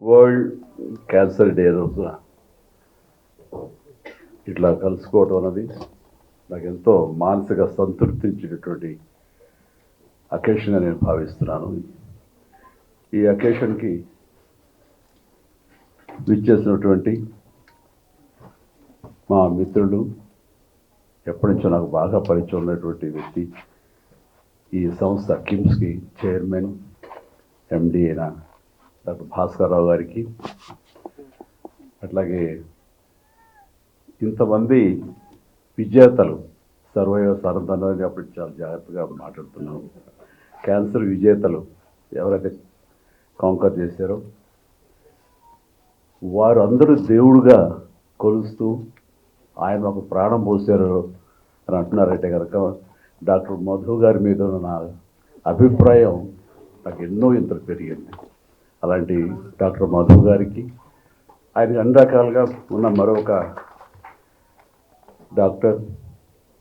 World cancer day రోజున ఇట్లా కలుసుకోవడం అన్నది నాకు ఎంతో మానసిక సంతృప్తించినటువంటి అకేషన్గా నేను భావిస్తున్నాను. ఈ అకేషన్కి విచ్చేసినటువంటి మా మిత్రులు, ఎప్పటి నుంచో నాకు బాగా పరిచయం ఉన్నటువంటి వ్యక్తి, ఈ సంస్థ కిమ్స్కి చైర్మన్ ఎండి అయిన డాక్టర్ భాస్కర్ రావు గారికి, అట్లాగే ఇంతమంది విజేతలు సర్వైవ సరంతనాన్ని అప్పుడు చాలా జాగ్రత్తగా మాట్లాడుతున్నాను. క్యాన్సర్ విజేతలు ఎవరైతే కాంకర్ చేశారో వారు అందరూ దేవుడుగా కొలుస్తూ ఆయన ఒక ప్రాణం పోసారు అని అంటున్నారంటే కనుక డాక్టర్ మధు గారి మీద నా అభిప్రాయం నాకు ఎన్నో ఇంత పెరిగింది. అలాంటి డాక్టర్ మధు గారికి, ఆయన అన్ని రకాలుగా ఉన్న మరొక డాక్టర్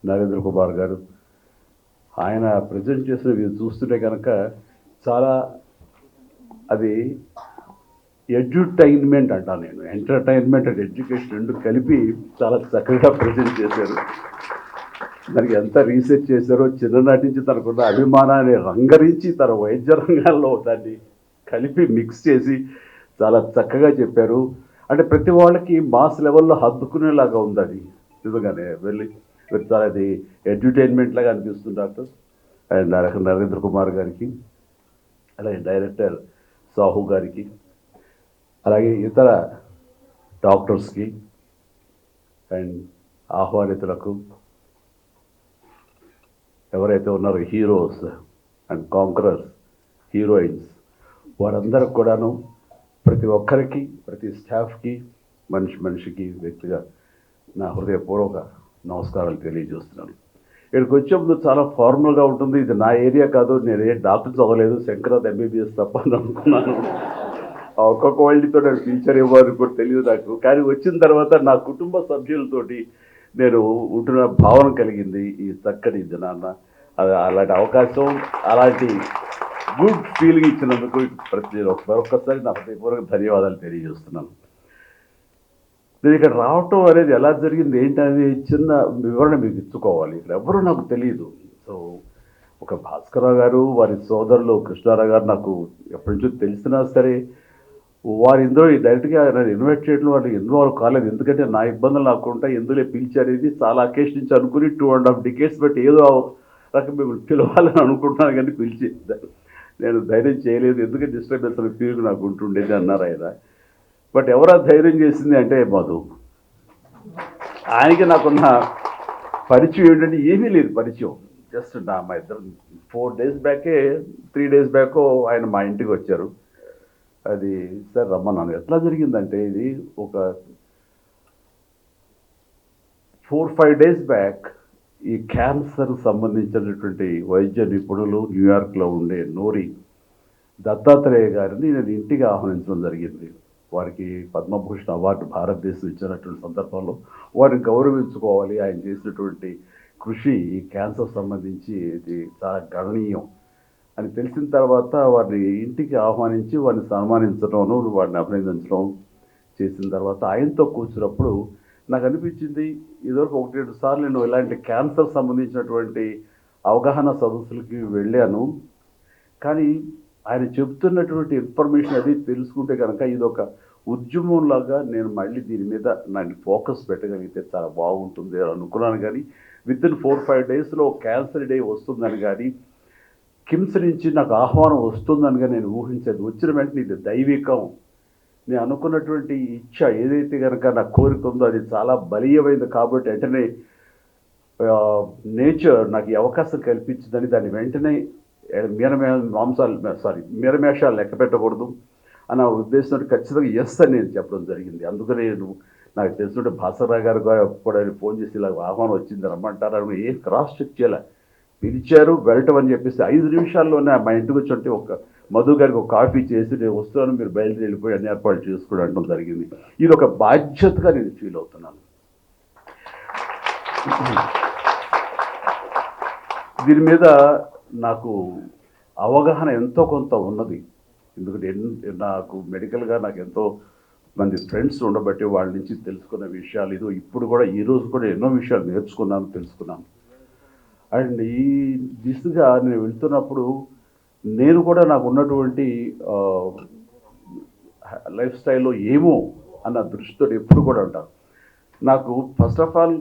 నరేంద్ర కుమార్ గారు, ఆయన ప్రజెంట్ చేసినవి చూస్తుంటే కనుక చాలా అది ఎడ్యుటైన్మెంట్ అంటాను నేను, ఎంటర్టైన్మెంట్ అండ్ ఎడ్యుకేషన్ రెండు కలిపి చాలా చక్కగా ప్రజెంట్ చేశారు. దానికి ఎంత రీసెర్చ్ చేశారో, చిన్ననాటి నుంచి తనకున్న అభిమానాన్ని రంగరించి తన వైద్య రంగాల్లో దాన్ని కలిపి మిక్స్ చేసి చాలా చక్కగా చెప్పారు. అంటే ప్రతి వాళ్ళకి మాస్ లెవెల్లో హద్దుకునేలాగా ఉంది అది. నిజంగానే చాలా అది ఎంటర్టైన్మెంట్ లాగా అనిపిస్తుంది డాక్టర్. అండ్ నరేంద్ర కుమార్ గారికి, అలాగే డైరెక్టర్ సాహు గారికి, అలాగే ఇతర డాక్టర్స్కి అండ్ ఆహ్వానితులకు, ఎవరైతే ఉన్నారో హీరోస్ అండ్ కాంకరర్స్, హీరోయిన్స్, వారందరికి కూడాను, ప్రతి ఒక్కరికి, ప్రతి స్టాఫ్కి, మనిషికి వ్యక్తిగా నా హృదయపూర్వక నమస్కారాలు తెలియజేస్తున్నాను. ఇక్కడికి వచ్చే ముందు చాలా ఫార్మల్గా ఉంటుంది. ఇది నా ఏరియా కాదు, నేను ఏ డాక్టర్ చదవలేదు, శంకరాద్ ఎంబీబీఎస్ తప్ప అని అనుకున్నాను. ఒక్కొక్క వాళ్ళతో నేను టీచర్ ఇవ్వాలి కూడా తెలియదు నాకు. కానీ వచ్చిన తర్వాత నా కుటుంబ సభ్యులతోటి నేను ఉంటున్న భావన కలిగింది ఈ చక్కటి దినాన్న. అలాంటి అవకాశం, అలాంటి గుడ్ ఫీలింగ్ ఇచ్చినందుకు మరొక్కసారి నా హృదయపూర్వక ధన్యవాదాలు తెలియజేస్తున్నాను. నేను ఇక్కడ రావటం అనేది ఎలా జరిగింది ఏంటనేది చిన్న వివరణ మీకు ఇచ్చుకోవాలి. ఇక్కడ ఎవరు నాకు తెలియదు. సో ఒక భాస్కరరావు గారు, వారి సోదరులు కృష్ణారావు గారు నాకు ఎప్పటి నుంచో తెలిసినా సరే వారు ఇందులో డైరెక్ట్గా నన్ను ఇన్వైట్ చేయడం వాళ్ళు ఇన్వాల్వ్ కాలేదు. ఎందుకంటే నా ఇబ్బందులు నాకు ఉంటాయి, ఎందులో పిలిచారేది చాలా అకేషన్ నుంచి అనుకుని 2.5 decades బట్టి ఏదో రకం మిమ్మల్ని పిలవాలని అనుకుంటున్నాను, కానీ పిలిచి నేను ధైర్యం చేయలేదు. ఎందుకంటే డిస్టర్బెన్స్ అనే ఫీలింగ్ నాకు ఉంటుండేది అన్నారు ఆయన. బట్ ఎవరా ధైర్యం చేసింది అంటే మధు. ఆయనకి నాకున్న పరిచయం ఏంటంటే ఏమీ లేదు పరిచయం. జస్ట్ మా ఇద్దరు 4 days బ్యాకే 3 days బ్యాకో ఆయన మా ఇంటికి వచ్చారు. అది సార్ రమ్మన్నాను. ఎట్లా జరిగిందంటే ఇది ఒక 4-5 days బ్యాక్ ఈ క్యాన్సర్ సంబంధించినటువంటి వైద్య నిపుణులు న్యూయార్క్లో ఉండే నోరి దత్తాత్రేయ గారిని నేను ఇంటికి ఆహ్వానించడం జరిగింది. వారికి పద్మభూషణ్ అవార్డు భారతదేశం ఇచ్చినటువంటి సందర్భంలో వారిని గౌరవించుకోవాలి. ఆయన చేసినటువంటి కృషి ఈ క్యాన్సర్ సంబంధించి ఇది చాలా గణనీయం అని తెలిసిన తర్వాత వారిని ఇంటికి ఆహ్వానించి వారిని సన్మానించడం, వారిని అభినందించడం చేసిన తర్వాత ఆయనతో కూర్చున్నప్పుడు నాకు అనిపించింది, ఇదివరకు 1-2 సార్లు నేను ఇలాంటి క్యాన్సర్ సంబంధించినటువంటి అవగాహన సదస్సులకి వెళ్ళాను. కానీ ఆయన చెప్తున్నటువంటి ఇన్ఫర్మేషన్ అది తెలుసుకుంటే కనుక ఇది ఒక ఉద్యమంలాగా నేను మళ్ళీ దీని మీద నన్ను ఫోకస్ పెట్టగలిగితే చాలా బాగుంటుంది అని అనుకున్నాను. కానీ వితిన్ 4-5 daysలో క్యాన్సర్ డే వస్తుందని కానీ, కిమ్స్ నుంచి నాకు ఆహ్వానం వస్తుందని కానీ నేను ఊహించేది. వచ్చిన వెంటనే ఇది దైవికం, నేను అనుకున్నటువంటి ఇచ్చ ఏదైతే కనుక నా కోరిక ఉందో అది చాలా బలీయమైంది. కాబట్టి వెంటనే నేచర్ నాకు ఈ అవకాశం కల్పించిందని దాన్ని వెంటనే మీరమేషాలు లెక్క పెట్టకూడదు అన్న ఉద్దేశంతో ఖచ్చితంగా ఎస్ అని నేను చెప్పడం జరిగింది. అందుకని నాకు తెలిసినట్టు భాస్కరరావు గారు కూడా ఫోన్ చేసి ఇలా ఆహ్వానం వచ్చింది రమ్మంటారు, ఏం క్రాస్ చెక్ చేయాలి, పిలిచారు వెళ్ళటం అని చెప్పేసి 5 నిమిషాల్లోనే మా ఇంటికి వచ్చి ఒక మధు గారికి ఒక కాఫీ చేసి నేను వస్తున్నాను, మీరు బయలుదేరి వెళ్ళిపోయి అన్ని ఏర్పాట్లు చేసుకోవడం అనడం జరిగింది. ఇది ఒక బాధ్యతగా నేను ఫీల్ అవుతున్నాను. దీని మీద నాకు అవగాహన ఎంతో కొంత ఉన్నది. ఎందుకంటే నాకు మెడికల్గా నాకు ఎంతో మంది ఫ్రెండ్స్ ఉండబట్టి వాళ్ళ నుంచి తెలుసుకున్న విషయాలు ఇదో ఇప్పుడు కూడా ఈరోజు కూడా ఎన్నో విషయాలు నేర్చుకున్నాను, తెలుసుకున్నాను. అండ్ ఈ దిశగా నేను వెళ్తున్నప్పుడు నేను కూడా నాకు ఉన్నటువంటి లైఫ్ స్టైల్లో ఏమో అన్న దృష్టితో ఎప్పుడు కూడా ఉంటాను. నాకు ఫస్ట్ ఆఫ్ ఆల్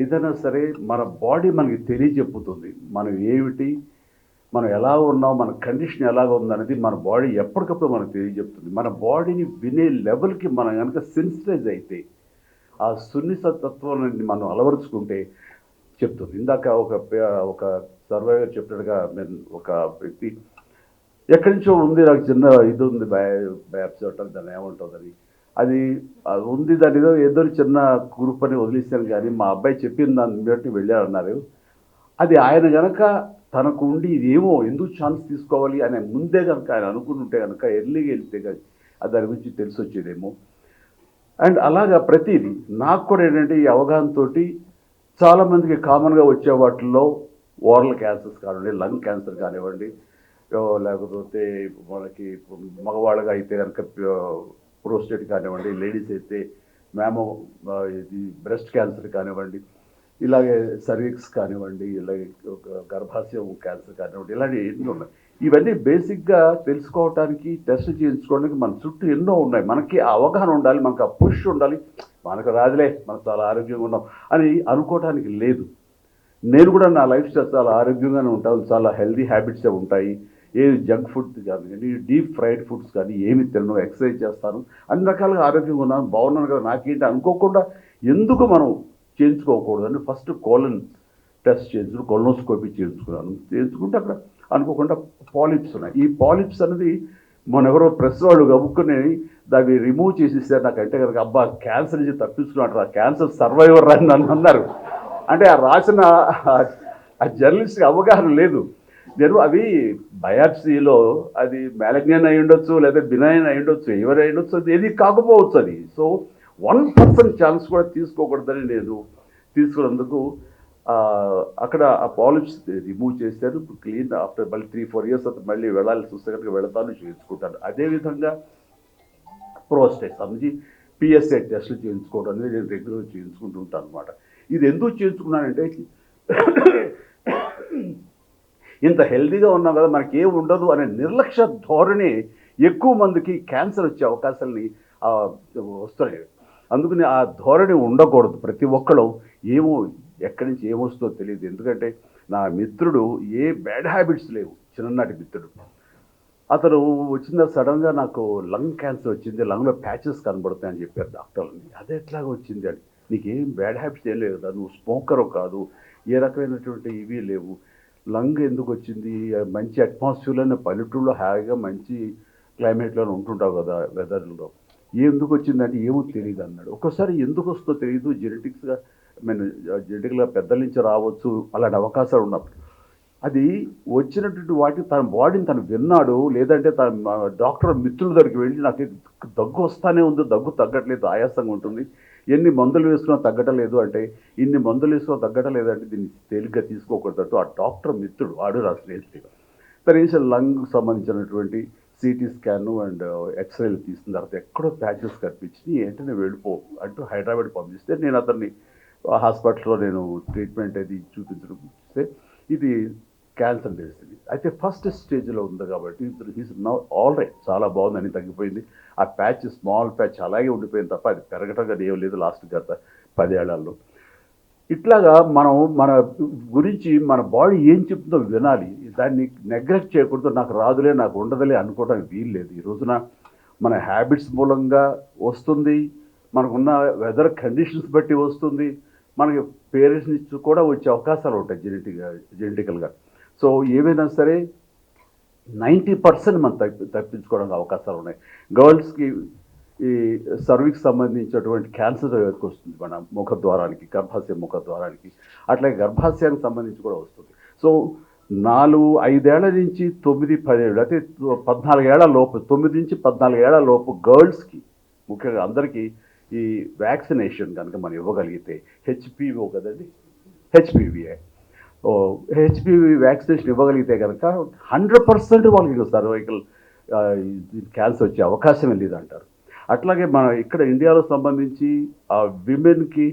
ఏదైనా సరే మన బాడీ మనకి తెలియజెప్పుతుంది మనం ఏమిటి, మనం ఎలా ఉన్నాం, మన కండిషన్ ఎలాగ ఉందనేది మన బాడీ ఎప్పటికప్పుడు మనకు తెలియజెప్తుంది. మన బాడీని వినే లెవెల్కి మనం కనుక సెన్సిటైజ్ అయితే, ఆ సున్నితత్వాన్ని మనం అలవరుచుకుంటే చెప్తుంది. ఇందాక ఒక సర్వైవర్ చెప్పినట్టుగా ఒక వ్యక్తి ఎక్కడి నుంచో ఉంది, నాకు చిన్న ఇది ఉంది, బయాప్సీ అంటారు దాన్ని ఏమంటుందని, అది ఉంది, దాని ఏదో చిన్న గ్రూప్ అని వదిలేశాను. కానీ మా అబ్బాయి చెప్పిన దాన్ని బట్టి వెళ్ళారన్నారు. అది ఆయన కనుక తనకు ఉండి ఇదేమో ఎందుకు ఛాన్స్ తీసుకోవాలి అనే ముందే కనుక ఆయన అనుకుంటుంటే కనుక ఎర్లీగా వెళ్తే కానీ దాని గురించి తెలిసి వచ్చేదేమో. అండ్ అలాగా ప్రతిదీ నాకు కూడా ఏంటంటే ఈ అవగాహనతో చాలామందికి కామన్గా వచ్చే వాటిల్లో ఓరల్ క్యాన్సర్స్ కానివ్వండి, లంగ్ క్యాన్సర్ కానివ్వండి, లేకపోతే మనకి మగవాళ్ళగా అయితే కనుక ప్రోస్టేట్ కానివ్వండి, లేడీస్ అయితే ఇది బ్రెస్ట్ క్యాన్సర్ కానివ్వండి, ఇలాగే సర్విక్స్ కానివ్వండి, ఇలాగే గర్భాశయం క్యాన్సర్ కానివ్వండి, ఇలాంటివి ఎన్నో ఉన్నాయి. ఇవన్నీ బేసిక్గా తెలుసుకోవటానికి, టెస్ట్ చేయించుకోవడానికి మన చుట్టూ ఎన్నో ఉన్నాయి. మనకి ఆ అవగాహన ఉండాలి, మనకు ఆ పుష్ ఉండాలి. మనకు రాదులే, మనం చాలా ఆరోగ్యంగా ఉన్నాం అని అనుకోవటానికి లేదు. నేను కూడా నా లైఫ్ స్టైల్ చాలా ఆరోగ్యంగానే ఉంటాను, చాలా హెల్దీ హ్యాబిట్సే ఉంటాయి. ఏ జంక్ ఫుడ్ కానీ, డీప్ ఫ్రైడ్ ఫుడ్స్ కానీ ఏమి తినను, ఎక్సర్సైజ్ చేస్తాను, అన్ని రకాలుగా ఆరోగ్యంగా ఉన్నాను, బాగున్నాను కదా, నాకేంటి అనుకోకుండా ఎందుకు మనం చేయించుకోకూడదు అని ఫస్ట్ కోలన్ టెస్ట్ చేయించుకుని కొలనోస్కోపీ చేయించుకుంటే అక్కడ అనుకోకుండా పాలిప్స్ ఉన్నాయి. ఈ పాలిప్స్ అనేది మన ఎవరో ప్రెస్ వాళ్ళు గబుక్కుని దాన్ని రిమూవ్ చేసేసారు. నాకంటే కనుక అబ్బా క్యాన్సర్ నుంచి తప్పించుకున్నట్టు, ఆ క్యాన్సర్ సర్వైవర్ అని నన్ను అన్నారు. అంటే ఆ రాసిన ఆ జర్నలిస్ట్కి అవగాహన లేదు. నేను అవి బయాప్సీలో అది మ్యాలిగ్నెంట్ అయి ఉండొచ్చు, లేదా బినైన్ అయి ఉండొచ్చు, ఎవరు అయి ఉండొచ్చు, అది ఏది కాకపోవచ్చు. అది సో 1% ఛాన్స్ కూడా తీసుకోకూడదని నేను తీసుకున్నందుకు అక్కడ ఆ పాలిప్స్ రిమూవ్ చేశారు. క్లీన్ ఆఫ్టర్ మళ్ళీ 3-4 ఇయర్స్ తర్వాత మళ్ళీ వెళ్ళాల్సి వస్తే కనుక వెళతాను, చేయించుకుంటాను. అదేవిధంగా ప్రోస్టేట్ సంబంధించి పిఎస్ఏ టెస్టులు చేయించుకోవడం అనేది నేను రెగ్యులర్గా చేయించుకుంటూ ఉంటాను అనమాట. ఇది ఎందుకు చేయించుకున్నానంటే ఇంత హెల్తీగా ఉన్నాం కదా, మనకి ఏం ఉండదు అనే నిర్లక్ష్య ధోరణి ఎక్కువ మందికి క్యాన్సర్ వచ్చే అవకాశాలని వస్తున్నాయి. అందుకని ఆ ధోరణి ఉండకూడదు. ప్రతి ఒక్కరు ఏమో ఎక్కడి నుంచి ఏమొస్తుందో తెలియదు. ఎందుకంటే నా మిత్రుడు ఏ బ్యాడ్ హ్యాబిట్స్ లేవు, చిన్ననాటి మిత్రుడు. అతను వచ్చిన సడన్గా నాకు లంగ్ క్యాన్సర్ వచ్చింది, లంగ్లో ప్యాచెస్ కనబడతాయని చెప్పారు డాక్టర్ని. అదే ఎట్లాగా వచ్చింది అని, నీకేం బ్యాడ్ హ్యాబిట్స్ ఏం లేవు కదా, నువ్వు స్మోకరు కాదు, ఏ రకమైనటువంటి ఇవి లేవు, లంగ్ ఎందుకు వచ్చింది, మంచి అట్మాస్ఫియర్లోనే పల్లెటూరులో హాయిగా మంచి క్లైమేట్లోనే ఉంటుంటావు కదా వెదర్లో, ఎందుకు వచ్చిందంటే ఏమో తెలియదు అన్నాడు. ఒక్కోసారి ఎందుకు వస్తుందో తెలియదు, జెనెటిక్స్గా జెనెటిక్గా పెద్దల నుంచి రావచ్చు, అలాంటి అవకాశాలు ఉన్నప్పుడు అది వచ్చినటువంటి వాటిని తన బాడీని తను విన్నాడు. లేదంటే తన డాక్టర్ మిత్రుల దగ్గరికి వెళ్ళి నాకు దగ్గు వస్తానే ఉంది, దగ్గు తగ్గట్లేదు, ఆయాసంగా ఉంటుంది, ఎన్ని మందులు వేసుకున్నా తగ్గటం లేదు అంటే, ఇన్ని మందులు వేసుకున్నా తగ్గటం లేదంటే దీన్ని తేలిగ్గా తీసుకోకూడదు. ఆ డాక్టర్ మిత్రుడు వాడు నా స్నేహితుడు కనీసం లంగ్ సంబంధించినటువంటి సిటీ స్కాను అండ్ ఎక్స్రేలు తీసిన తర్వాత ఎక్కడో ప్యాచెస్ కనిపించి వెంటనే వెళ్ళిపో అంటూ హైదరాబాద్ పంపిస్తే నేను అతన్ని హాస్పిటల్లో నేను ట్రీట్మెంట్ అది చూపించే ఇది క్యాన్సర్ తెలిసింది. అయితే ఫస్ట్ స్టేజ్లో ఉంది కాబట్టి హీస్ నౌ ఆల్ రైట్, చాలా బాగుందని తగ్గిపోయింది. ఆ ప్యాచ్ స్మాల్ ప్యాచ్ అలాగే ఉండిపోయింది తప్ప అది పెరగటంగా ఏం లేదు లాస్ట్ గత 10 ఏళ్లలో. ఇట్లాగా మనం మన గురించి మన బాడీ ఏం చెప్తుందో వినాలి, దాన్ని నెగ్లెక్ట్ చేయకూడదు. నాకు రాదులే, నాకు ఉండదులే అనుకోవడానికి వీలు లేదు. ఈ రోజున మన హ్యాబిట్స్ మూలంగా వస్తుంది, మనకున్న వెదర్ కండిషన్స్ బట్టి వస్తుంది, మనకి పేరెంట్స్ నుంచి కూడా వచ్చే అవకాశాలు ఉంటాయి జెనెటికల్గా. సో ఏవైనా సరే 90% మనం తప్పించుకోవడానికి అవకాశాలు ఉన్నాయి. గర్ల్స్కి ఈ సర్విక్స్ సంబంధించినటువంటి క్యాన్సర్ వస్తుంది మన ముఖద్వారానికి, గర్భాశయ ముఖద్వారానికి, అట్లాగే గర్భాశయానికి సంబంధించి కూడా వస్తుంది. సో 4-5 ఏళ్ల నుంచి 9-10 ఏళ్ళు, అయితే 14 ఏళ్ల లోపు, 9 నుంచి 14 ఏళ్ల లోపు గర్ల్స్కి ముఖ్యంగా అందరికీ ఈ వ్యాక్సినేషన్ కనుక మనం ఇవ్వగలిగితే, హెచ్పివి కదండి, హెచ్పివి వ్యాక్సినేషన్ ఇవ్వగలిగితే కనుక 100% వాళ్ళకి సర్వైకల్ క్యాన్సర్ వచ్చే అవకాశమే లేదంటారు. అట్లాగే మన ఇక్కడ ఇండియాలో సంబంధించి ఆ విమెన్కి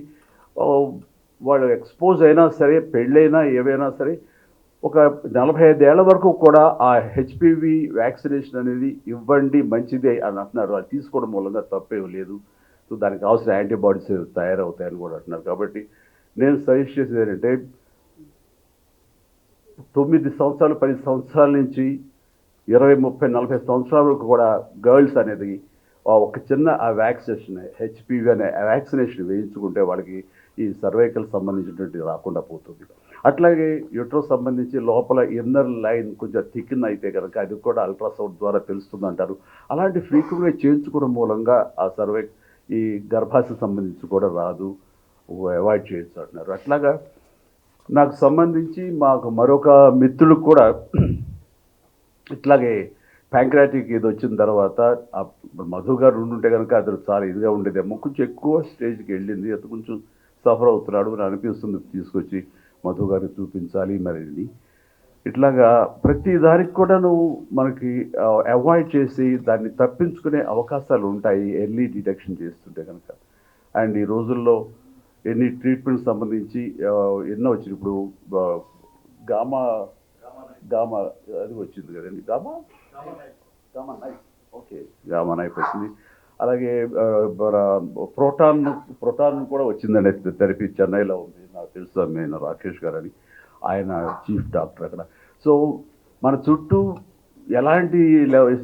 వాళ్ళు ఎక్స్పోజ్ అయినా సరే, పెళ్ళైనా ఏవైనా సరే ఒక 45 ఏళ్ల వరకు కూడా ఆ హెచ్పివి వ్యాక్సినేషన్ అనేది ఇవ్వండి, మంచిదే అని అంటున్నారు. అది తీసుకోవడం మూలంగా తప్పేం లేదు. సో దానికి కావాల్సిన యాంటీబాడీస్ తయారవుతాయని కూడా అంటున్నారు. కాబట్టి నేను సజెస్ట్ చేసేది ఏంటంటే 9 సంవత్సరాలు 10 సంవత్సరాల నుంచి 20, 30, 40 సంవత్సరాల వరకు కూడా గర్ల్స్ అనేది ఒక చిన్న ఆ వ్యాక్సినేషన్ హెచ్పివి అనే వ్యాక్సినేషన్ వేయించుకుంటే వాళ్ళకి ఈ సర్వైకల్ సంబంధించినటువంటి రాకుండా పోతుంది. అట్లాగే యూట్రస్ సంబంధించి లోపల ఇన్నర్ లైన్ కొంచెం థిక్న్ అయితే కనుక అది కూడా అల్ట్రాసౌండ్ ద్వారా తెలుస్తుంది అంటారు. అలాంటి ఫ్రీక్వెంట్గా చేయించుకోవడం మూలంగా ఆ ఈ గర్భాశయ సంబంధించి కూడా రాదు, అవాయిడ్ చేయొచ్చు అంటున్నారు. అట్లాగా నాకు సంబంధించి మాకు మరొక మిత్రులకు కూడా ఇట్లాగే ప్యాంక్రాటిక్ ఇది వచ్చిన తర్వాత మధు గారు ఉండుంటే కనుక అతను చాలా ఇదిగా ఉండేదేమో, కొంచెం ఎక్కువ స్టేజ్కి వెళ్ళింది, అతను కొంచెం సఫర్ అవుతున్నాడు అని అనిపిస్తుంది. తీసుకొచ్చి మధు గారికి చూపించాలి మరి. ఇట్లాగా ప్రతి దానికి కూడాను మనకి అవాయిడ్ చేసి దాన్ని తప్పించుకునే అవకాశాలు ఉంటాయి ఎర్లీ డిటెక్షన్ చేస్తుంటే కనుక. అండ్ ఈ రోజుల్లో ఎన్ని ట్రీట్మెంట్ సంబంధించి ఎన్నో వచ్చింది. ఇప్పుడు గామా గామా అది వచ్చింది కదండి, gamma knife, okay, gamma knife వచ్చింది. అలాగే ప్రోటాన్ కూడా వచ్చిందండి థెరపీ, చెన్నైలో ఉంది. నాకు తెలుసు నేను రాకేష్ గారు అని, ఆయన చీఫ్ డాక్టర్ అక్కడ. సో మన చుట్టూ ఎలాంటి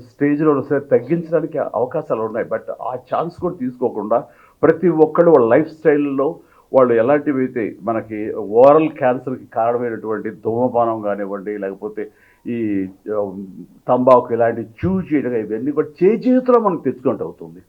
స్టేజ్లో సరే తగ్గించడానికి అవకాశాలు ఉన్నాయి. బట్ ఆ ఛాన్స్ కూడా తీసుకోకుండా ప్రతి ఒక్కళ్ళు వాళ్ళ లైఫ్ స్టైల్లో వాళ్ళు ఎలాంటివి అయితే మనకి ఓరల్ క్యాన్సర్కి కారణమైనటువంటి ధూమపానం కానివ్వండి, లేకపోతే ఈ తంబాకు ఇలాంటి చేయడం, ఇవన్నీ కూడా చేతిలో మనం తెచ్చుకుంటూ అవుతుంది.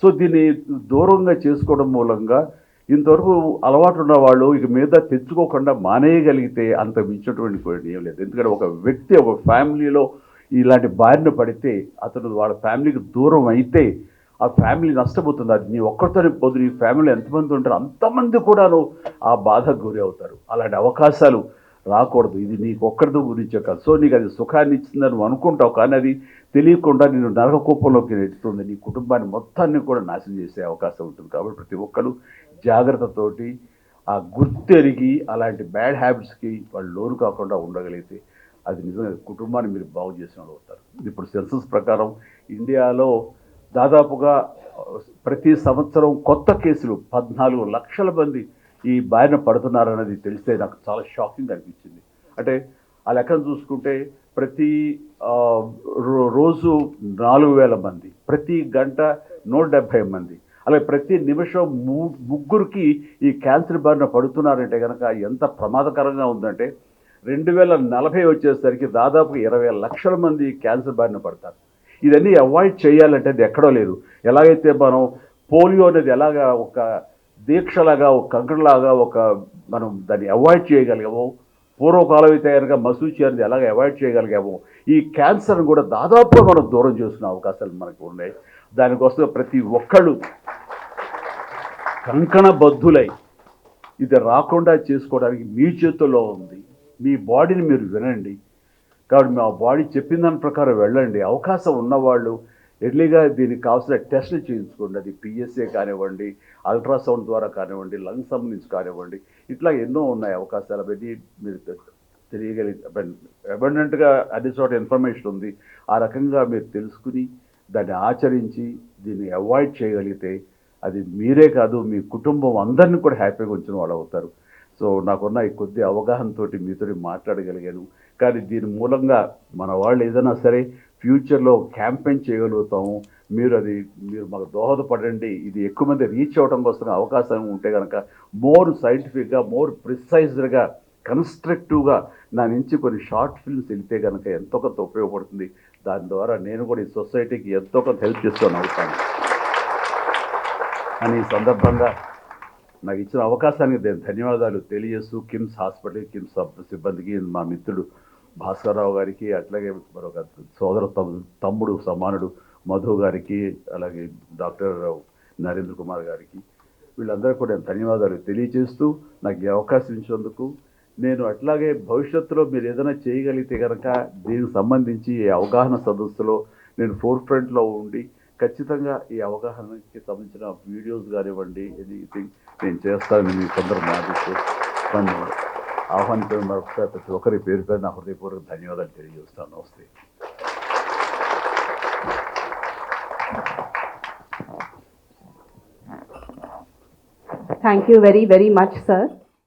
సో దీన్ని దూరంగా చేసుకోవడం మూలంగా ఇంతవరకు అలవాటు ఉన్న వాళ్ళు ఇక మీద తెచ్చుకోకుండా మానేయగలిగితే అంత మించినటువంటి ఏం లేదు. ఎందుకంటే ఒక వ్యక్తి ఒక ఫ్యామిలీలో ఇలాంటి బారిన పడితే అతను వాళ్ళ ఫ్యామిలీకి దూరం అయితే ఆ ఫ్యామిలీ నష్టపోతుంది. అది నీ ఒక్కరితోనే పోదు, నీ ఫ్యామిలీలో ఎంతమంది ఉంటారో అంతమంది కూడాను ఆ బాధకు గురి అవుతారు. అలాంటి అవకాశాలు రాకూడదు. ఇది నీకు ఒక్కరితో గురించే కాదు. సో నీకు అది సుఖాన్ని ఇచ్చిందని నువ్వు అనుకుంటావు, కానీ అది తెలియకుండా నేను నరక కూపంలోకి నెట్టుతుంది, నీ కుటుంబాన్ని మొత్తాన్ని కూడా నాశనం చేసే అవకాశం ఉంటుంది. కాబట్టి ప్రతి ఒక్కరు జాగ్రత్తతోటి ఆ గుర్తెరిగి అలాంటి బ్యాడ్ హ్యాబిట్స్కి వాళ్ళు లోను కాకుండా ఉండగలిగితే అది నిజంగా కుటుంబాన్ని మీరు బాగు చేసిన వాళ్ళు అవుతారు. ఇప్పుడు సెన్సస్ ప్రకారం ఇండియాలో దాదాపుగా ప్రతి సంవత్సరం కొత్త కేసులు 14 లక్షల మంది ఈ బారిన పడుతున్నారన్నది తెలిస్తే నాకు చాలా షాకింగ్ అనిపించింది. అంటే ఆ లెక్కను చూసుకుంటే ప్రతి రోజు 4,000 మంది, ప్రతి గంట 170 మంది, అలాగే ప్రతి నిమిషం ముగ్గురికి ఈ క్యాన్సర్ బారిన పడుతున్నారంటే కనుక ఎంత ప్రమాదకరంగా ఉందంటే 2040 వచ్చేసరికి దాదాపు 20 లక్షల మంది క్యాన్సర్ బారిన పడతారు. ఇవన్నీ అవాయిడ్ చేయాలంటే అది ఎక్కడో లేదు. ఎలాగైతే మనం పోలియో అనేది ఎలాగా ఒక దీక్షలాగా, ఒక కంకణలాగా మనం దాన్ని అవాయిడ్ చేయగలిగామో, పూర్వకాలం అయితే కనుక మసూచి అనేది ఎలాగ అవాయిడ్ చేయగలిగామో, ఈ క్యాన్సర్ని కూడా దాదాపుగా మనం దూరం చేసుకునే అవకాశాలు మనకు ఉన్నాయి. దానికోసం ప్రతి ఒక్కళ్ళు కంకణబద్ధులై ఇది రాకుండా చేసుకోవడానికి మీ చేతుల్లో ఉంది. మీ బాడీని మీరు వినండి. కాబట్టి మా బాడీ చెప్పిన దాని ప్రకారం వెళ్ళండి. అవకాశం ఉన్నవాళ్ళు ఎర్లీగా దీనికి కావాల్సిన టెస్టులు చేయించుకోండి. అది పిఎస్ఏ కానివ్వండి, అల్ట్రాసౌండ్ ద్వారా కానివ్వండి, లంగ్స్ సంబంధించి కానివ్వండి, ఇట్లా ఎన్నో ఉన్నాయి అవకాశాలు. అవన్నీ మీరు తెలియగలిగే అబండెంట్గా అన్ని చోట ఇన్ఫర్మేషన్ ఉంది. ఆ రకంగా మీరు తెలుసుకుని దాన్ని ఆచరించి దీన్ని అవాయిడ్ చేయగలిగితే అది మీరే కాదు మీ కుటుంబం అందరినీ కూడా హ్యాపీగా ఉంచిన వాళ్ళు అవుతారు. సో నాకున్న ఈ కొద్ది అవగాహనతో మీతో మాట్లాడగలిగాను. కానీ దీని మూలంగా మన వాళ్ళు ఏదైనా సరే ఫ్యూచర్లో క్యాంపెయిన్ చేయగలుగుతాము. మీరు మాకు దోహదపడండి. ఇది ఎక్కువ మంది రీచ్ అవ్వడం కోసం అవకాశం ఉంటే కనుక మోర్ సైంటిఫిక్గా, మోర్ ప్రిసైజ్డ్గా, కన్స్ట్రక్టివ్గా నా నుంచి కొన్ని షార్ట్ ఫిల్మ్స్ వెళ్తే కనుక ఎంతో కొంత ఉపయోగపడుతుంది. దాని ద్వారా నేను కూడా ఈ సొసైటీకి ఎంతో కొంత హెల్ప్ చేస్తాను అవుతాను అని ఈ సందర్భంగా నాకు ఇచ్చిన అవకాశానికి నేను ధన్యవాదాలు తెలియజేస్తూ కిమ్స్ హాస్పిటల్, కిమ్స్ సిబ్బందికి, మా మిత్రుడు భాస్కర్రావు గారికి, అట్లాగే మరొక సోదర తమ్ముడు సమానుడు మధు గారికి, అలాగే డాక్టర్ నరేంద్ర కుమార్ గారికి, వీళ్ళందరూ కూడా నేను ధన్యవాదాలు తెలియజేస్తూ నాకు ఈ అవకాశం ఇచ్చినందుకు. నేను అట్లాగే భవిష్యత్తులో మీరు ఏదైనా చేయగలిగితే కనుక దీనికి సంబంధించి అవగాహన సదస్సులో నేను ఫోర్ ఫ్రంట్లో ఉండి ఖచ్చితంగా ఈ అవగాహనకి సంబంధించిన వీడియోస్ కానివ్వండి, ఎనీథింగ్ నేను చేస్తానని మీ కొందరు మాదిస్తూ నన్ను ఆహ్వానించడం మరొకసారి ప్రతి ఒక్కరి పేరు పేరు నా హృదయపూర్వక ధన్యవాదాలు తెలియజేస్తాను. నమస్తే. Thank you very, very much, sir.